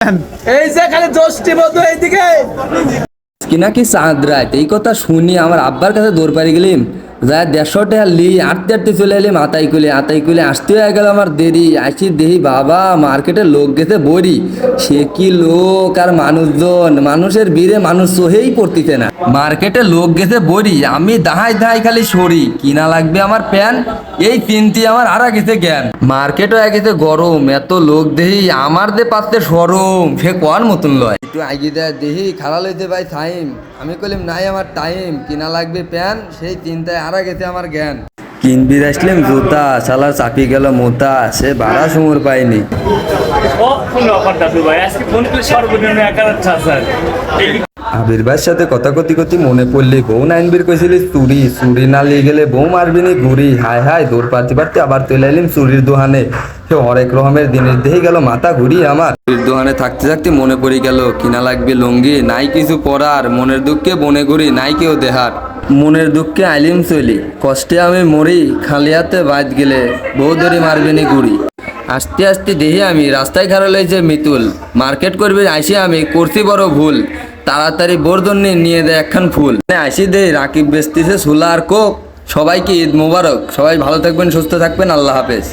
এই যে খালি জ্যৈষ্ঠী বন্ধু এইদিকে কি নাকি চাঁদ রাত এই কথা শুনি আমার আব্বার কাছে দৌড় পারি গেলিম যা 150 টাকা লি আটতে আটতে চলে এলিম আতাই কুলে আসতে হয়ে গেল আমার দেরি আসি দেহি বাবা মার্কেটে লোক গেছে বড়ি সে কি লোক আর মানুষজন মানুষের ভিড়ে মানুষ সহেই পড়তিছে না মার্কেটে লোক গেছে বড়ি আমি দাহাই খালি সরি কিনা লাগবে আমার প্যান এই চিন্তি আমার আরা গেছে জ্ঞান মার্কেট হয়ে গেছে গরম এত লোক দেহি আমার দে পাচ্ছে সরম সে কোয়ার মতন লয় একটু আগে দেয় দেহি খালা লইতে ভাই টাইম আমি কইলাম নাই আমার টাইম কিনা লাগবে প্যান সেই চিন্তায় আরা গেছে আমার জ্ঞান কিনবি আসলাম জুতা শালার চাপি গেল মোতা সে ভাড়া সুমর পাইনি আবির ভাইয়ের সাথে কথা কতি মনে পড়লি বউ নাইনবির কইছিলি চুরি না লিয়ে গেলে বউ মারবি নি ঘুরি হায় দৌড় পারতে আবার তুলে এলিম চুরির দোহানে সে হরেক রকমের জিনিস দেখে গেল মাথা ঘুরি আমার চুরির দোহানে থাকতে মনে পড়ে গেল কিনা লাগবে লুঙ্গি নাই কিছু পরার মনের দুঃখে বনে ঘুরি নাই কেউ দেহার মনের দুঃখে আইলিম চলি কষ্টে আমি মরি খালিয়াতে বাদ গেলে বউ ধরে মারবি নি ঘুরি আস্তে দেহি আমি রাস্তায় খারাপ লইছে মিতুল মার্কেট করবি আইসি আমি করছি বড় ভুল তাড়াতাড়ি বোরদন নিয়ে দেয় একখান ফুল আইসি দে রাকিব বেচতেছে সুলা আর কোক সবাইকে ঈদ মোবারক সবাই ভালো থাকবেন সুস্থ থাকবেন আল্লাহ হাফেজ।